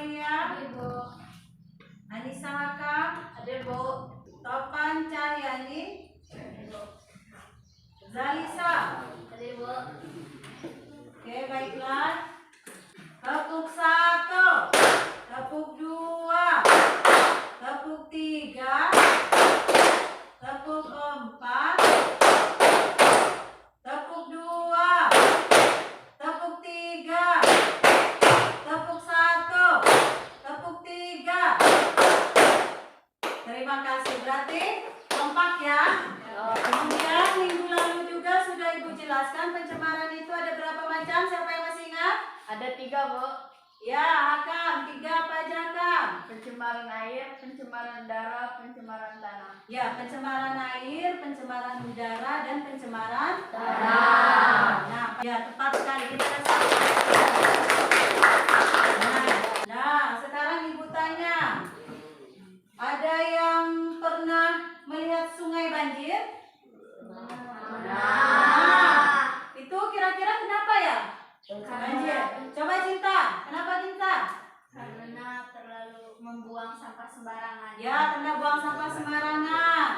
Amalia? Ada, Bu. Anissa Hakam? Ada, Bu. Topan Cahyani? Ada, Bu. Zalisa? Ada, Bu. Oke, baiklah. Tepuk 1, tepuk 2, tepuk 3, tepuk 4, tepuk 2, tepuk 3, tepuk 1, tepuk 3. Terima kasih, berarti kompak ya. Kemudian minggu lalu juga sudah Ibu jelaskan pencemaran itu ada berapa macam, siapa yang masih ingat? Ada 3, Bu. Ya, Hakam, 3 apa aja, Hakam? Pencemaran air, pencemaran udara, pencemaran tanah. Ya, pencemaran air, pencemaran udara, dan pencemaran tanah. Nah, ya tepat sekali kita kasih. Nah, sekarang Ibu tanya, ada yang pernah melihat sungai banjir? Nah, itu kira-kira kenapa ya? Banjir. Coba Cinta, kenapa Cinta? Karena terlalu membuang sampah sembarangan. Ya, karena buang sampah sembarangan.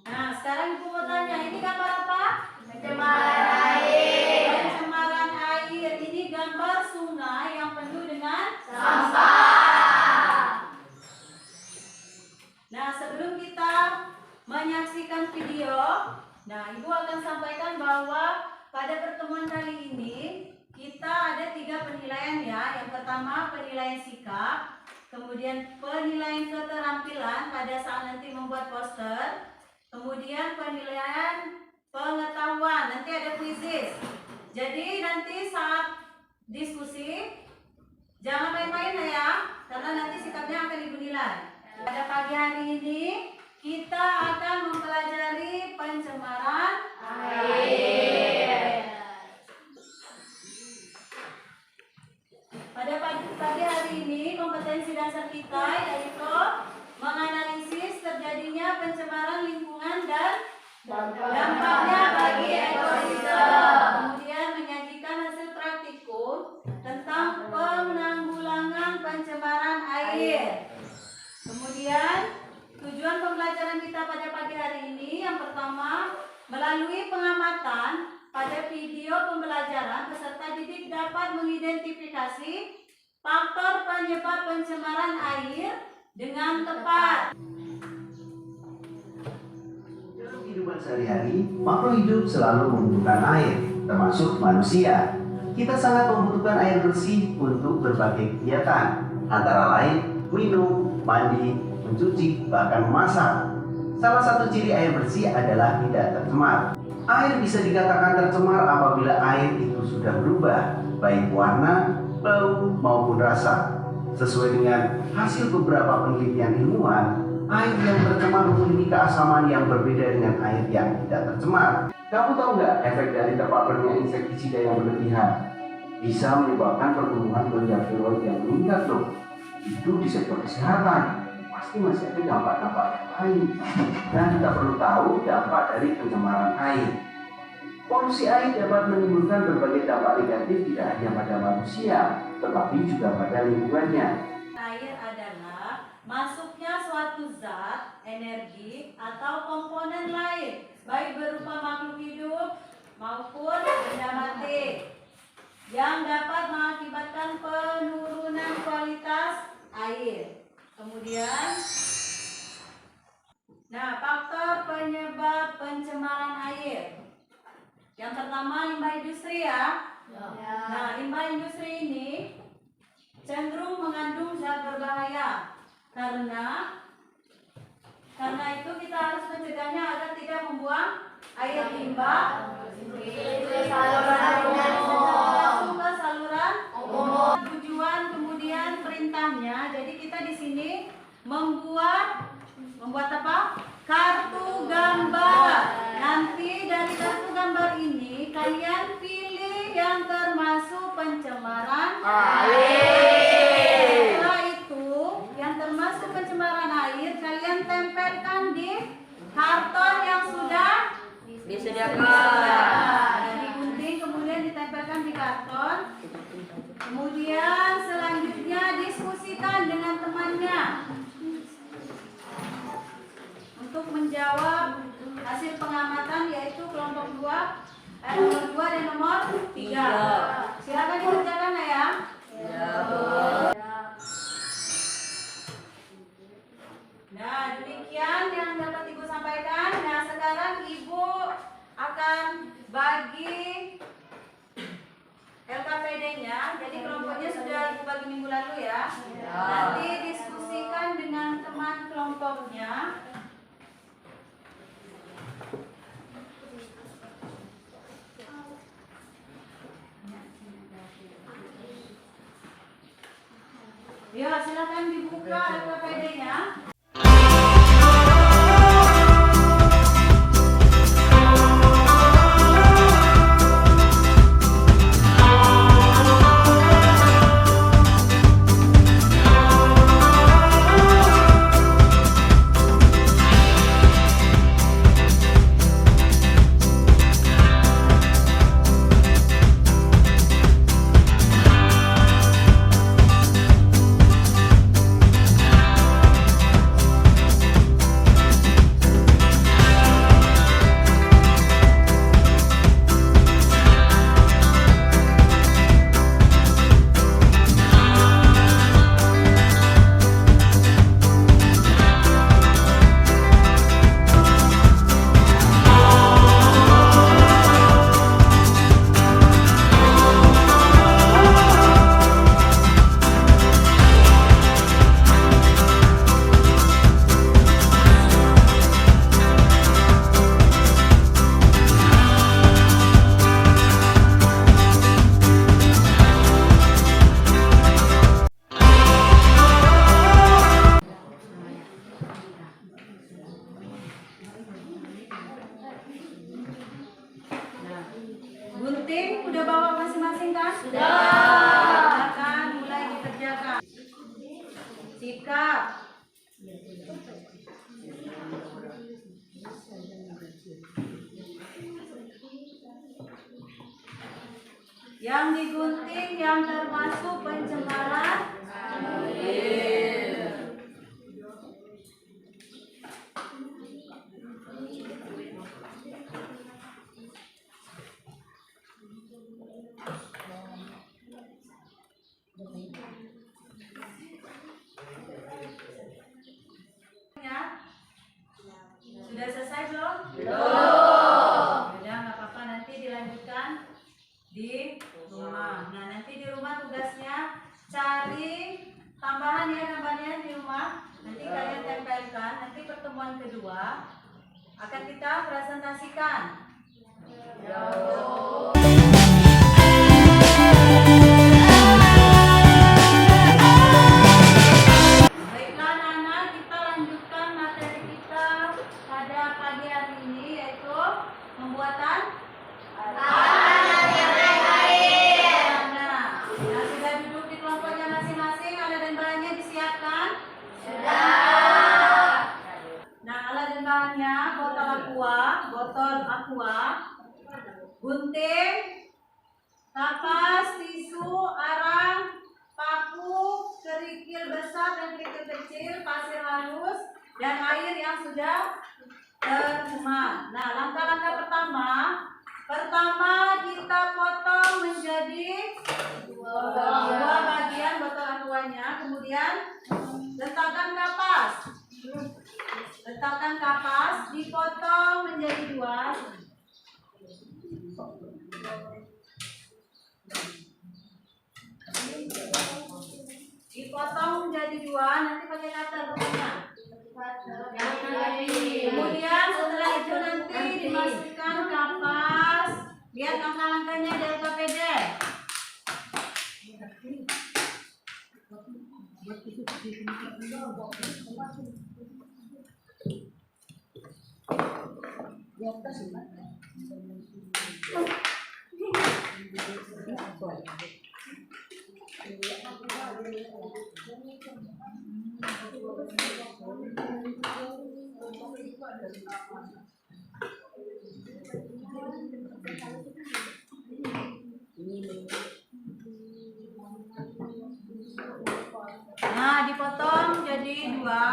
Nah, sekarang Ibu mau tanya, ini gambar apa? Pencemaran air. Pencemaran air. Ini gambar sungai yang penuh dengan Sampah. Nah, sebelum kita menyaksikan video, nah Ibu akan sampaikan bahwa pada pertemuan kali ini kita ada 3 penilaian ya. Yang pertama penilaian sikap, kemudian penilaian keterampilan pada saat nanti membuat poster, kemudian penilaian pengetahuan, nanti ada kuisis. Jadi nanti saat diskusi jangan main-main ya, karena nanti sikapnya akan Ibu nilai. Pada pagi hari ini kita akan mempelajari pencemaran air. Pada pagi hari ini kompetensi dasar kita yaitu menganalisis terjadinya pencemaran lingkungan dan dampaknya bagi ekosistem. Kemudian menyajikan hasil praktikum tentang penanggulangan pencemaran air. Kemudian tujuan pembelajaran kita pada pagi hari ini yang pertama, melalui pengamatan pada video pembelajaran peserta didik dapat mengidentifikasi faktor penyebab pencemaran air dengan tepat. Dalam kehidupan sehari-hari, makhluk hidup selalu membutuhkan air, termasuk manusia. Kita sangat membutuhkan air bersih untuk berbagai kegiatan, antara lain minum, mandi, mencuci, bahkan memasak. Salah satu ciri air bersih adalah tidak tercemar. Air bisa dikatakan tercemar apabila air itu sudah berubah, baik warna, bau, maupun rasa. Sesuai dengan hasil beberapa penelitian ilmuwan, air yang tercemar memiliki keasaman yang berbeda dengan air yang tidak tercemar. Kamu tahu nggak efek dari terpaparnya insektisida yang berlebihan? Bisa menyebabkan pertumbuhan kelenjar tiroid yang meningkat loh. Itu di sektor kesehatan. Pasti masih ada dampak-dampak yang lain. Dan kita perlu tahu dampak dari pencemaran air. Polusi air dapat menimbulkan berbagai dampak negatif tidak hanya pada manusia, tetapi juga pada lingkungannya. Air adalah masuknya suatu zat, energi, atau komponen lain, baik berupa makhluk hidup maupun benda mati, yang dapat mengakibatkan penurunan kualitas air. Kemudian, nah faktor penyebab pencemaran air. Yang pertama limbah industri ya. Nah, limbah industri ini cenderung mengandung zat berbahaya. Karena itu kita harus mencegahnya agar tidak membuang air limbah langsung ke saluran umum. Tujuan kemudian perintahnya. Jadi kita di sini membuat apa? Kartu gambar. Nanti dari kartu gambar ini kalian pilih yang termasuk pencemaran air. Setelah itu yang termasuk pencemaran air kalian tempelkan di karton yang sudah disediakan. pengamatan yaitu kelompok nomor 2 dan nomor 3. Silakan dikerjakan ya. Nah, demikian yang dapat Ibu sampaikan. Nah, sekarang Ibu akan bagi LKPD-nya. Jadi kelompoknya sudah Ibu bagi minggu lalu ya. Nanti diskusikan dengan teman kelompoknya. Ya, silakan dibuka LKPD-nya. Gunting udah bawa masing-masing kan? Sudah. Silakan mulai dikerjakan. Sikap. Yang digunting yang termasuk pencemaran air. Ya. Sudah selesai belum? Belum. Sudah, nggak apa-apa, nanti dilanjutkan di rumah. Nah, nanti di rumah tugasnya cari tambahan ya gambarnya di rumah. Nanti kalian tempelkan. Nanti pertemuan kedua akan kita presentasikan. Baiklah anak-anak, kita lanjutkan materi kita pada pagi hari ini, yaitu pembuatan Nah, sudah duduk di kelompoknya masing-masing, alat dan bahannya disiapkan? Sudah. Nah, alat dan bahannya botol aqua, gunting, kapas, tisu, arang, paku, kerikil besar dan kerikil kecil, pasir halus, dan air yang sudah tercemar. Nah, langkah-langkah pertama kita potong menjadi dua bagian botol aquanya, kemudian letakkan kapas, dipotong menjadi dua. Nanti pakai cutter pokoknya. Kemudian setelah itu nanti dimasukkan kapas. Lihat langkah-langkahnya di LKPD. Nah, dipotong jadi dua.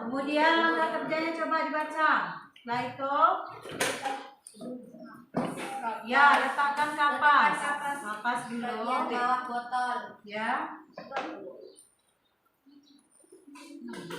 Kemudian Kemudian langkah kerjanya coba dibaca. Setelah itu, ya letakkan kapas. Kapas dulu. Bagian bawah botol. Ya. Ya.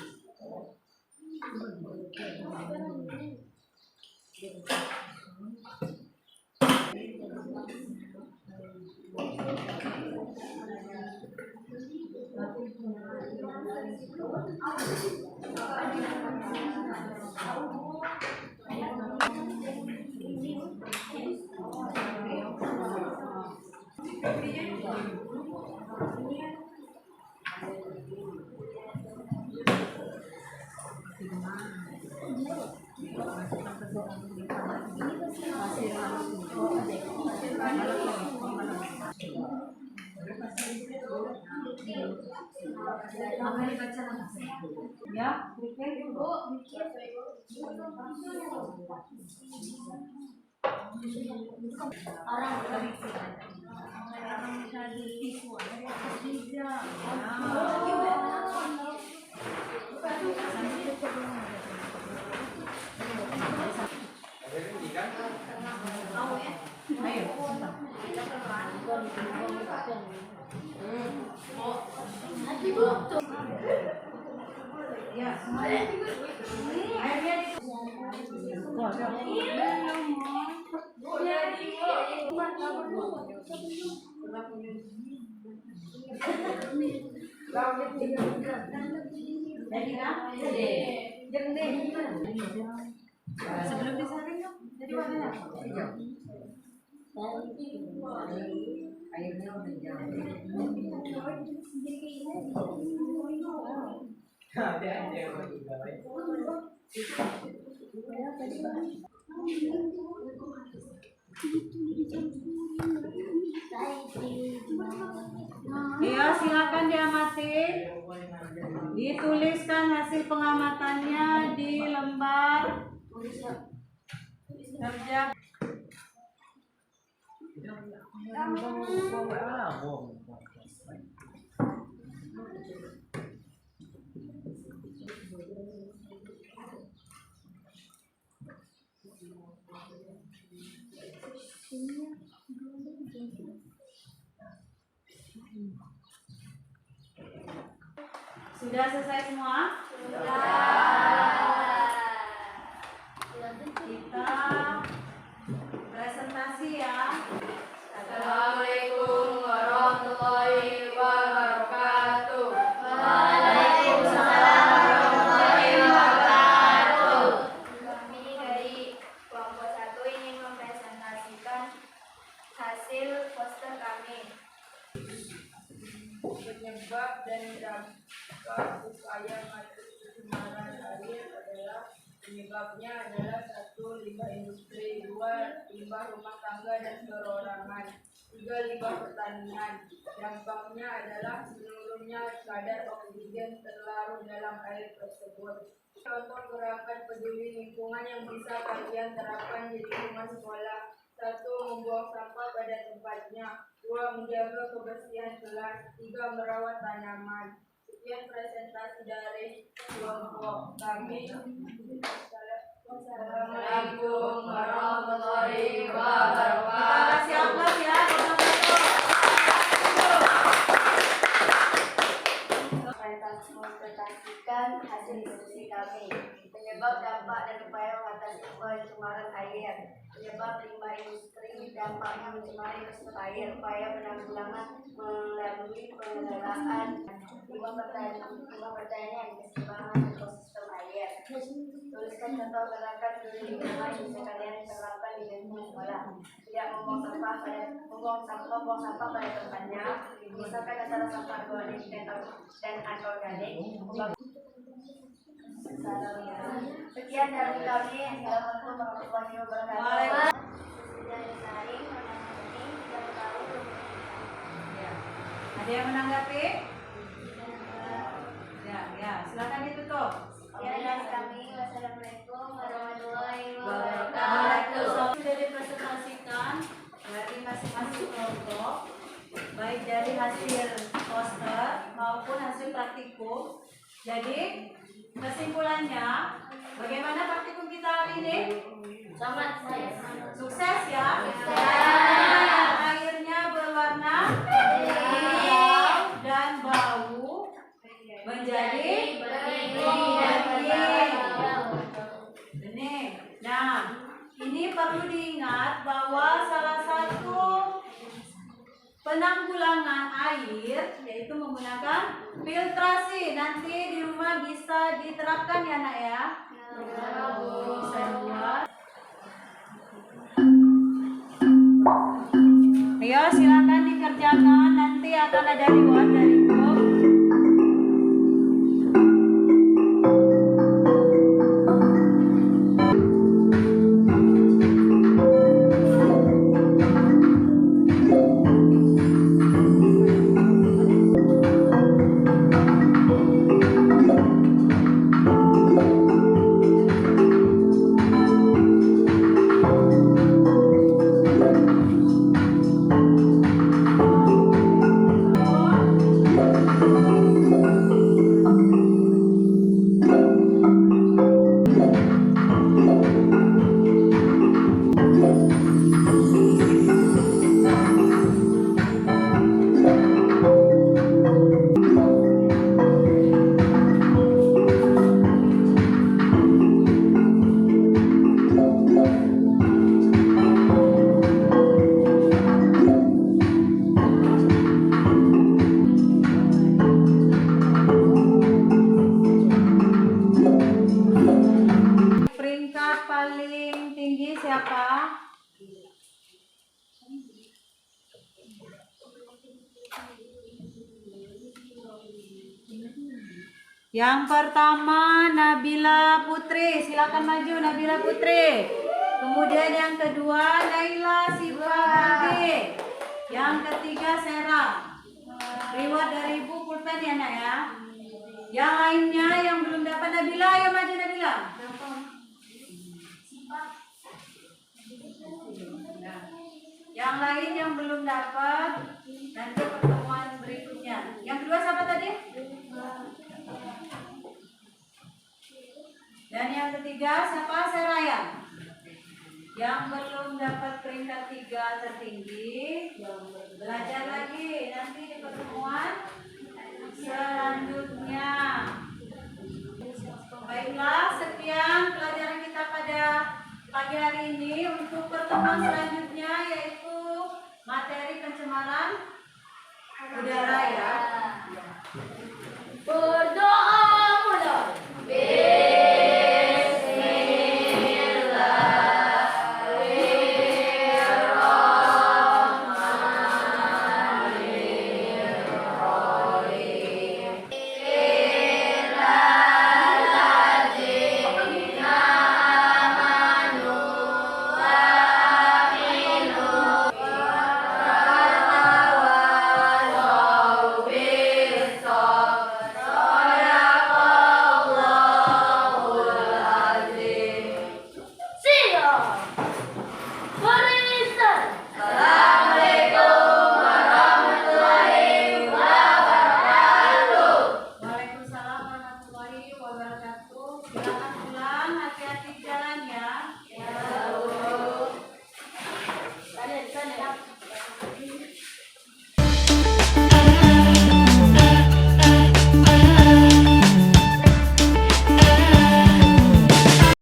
Ya, airnya jadi kan? Sebelum disaring dong, jadi warnanya hijau. Airnya udah Iya, silakan diamati. Dituliskan hasil pengamatannya di lembar kerja. Sudah selesai semua? Kita presentasi ya. Assalamualaikum warahmatullahi wabarakatuh. Waalaikumsalam warahmatullahi wabarakatuh. Kami dari kelompok 1 ingin mempresentasikan hasil poster kami. Penyebab dan dampak upaya mati pencemaran air adalah penyebabnya adalah 1. Limbah industri, 2. Limbah rumah tangga dan perorangan, 3. Limbah pertanian. Dampaknya adalah menurunnya kadar oksigen terlarut dalam air tersebut. Contoh gerakan peduli lingkungan yang bisa kalian terapkan di lingkungan sekolah: 1. Membuang sampah pada tempatnya, 2. Menjaga kebersihan kelas, 3. Merawat tanaman. Sekian presentasi dari kelompok kami. Assalamualaikum warahmatullahi wabarakatuh. Kita kasih aplaus ya. Mempresentasikan hasil diskusi kami. Penyebab, dampak, dan upaya mengatasi pencemaran air. Penyebab limbah industri, dampaknya mencemari reservoir air. Upaya penanggulangan melalui pengelolaan limbah pertanian, keseimbangan ekosistem air. Tuliskan contoh gerakan peduli lingkungan yang bisa kalian terapkan di lingkungan sekolah. Tidak membuang sampah pada tempatnya. Misalkan antara sampah organik dan anorganik. Sekian dari kami. Assalamualaikum warahmatullahi wabarakatuh. Dari saring menangani yang tahu. Ada yang menanggapi? Ya, silakan ditutup. Ya, dari kami. Wassalamualaikum warahmatullahi wabarakatuh. Waalaikumsalam. Sudah dipresentasikan dari masing-masing kelompok, baik dari hasil poster maupun hasil praktikum. Jadi kesimpulannya, bagaimana praktikum kita hari ini? Sangat Sukses ya. Dan airnya berwarna hijau dan bau menjadi bening. Nah, ini perlu diingat bahwa salah satu penanggulangan air yaitu menggunakan filtrasi. Nanti di rumah bisa diterapkan ya nak ya. Bisa buat. Ayo silakan dikerjakan, nanti akan ada reward dari ibu. Peringkat paling tinggi siapa? Yang pertama Nabila Putri, silakan maju Nabila Putri. Kemudian yang kedua Naila Siva Budi. Yang ketiga Sera. Reward dari ibu pulpen ya nak ya. Yang lainnya yang belum dapat Nabila, ayo maju Nabila. Yang lain yang belum dapat nanti pertemuan berikutnya. Yang kedua siapa tadi? Dan yang ketiga siapa? Seraya. Yang belum dapat peringkat 3 tertinggi belajar lagi nanti di pertemuan selanjutnya. Baiklah, sekian pelajaran kita pada pagi hari ini. Untuk pertemuan selanjutnya yaitu materi pencemaran udara ya. Berdoa.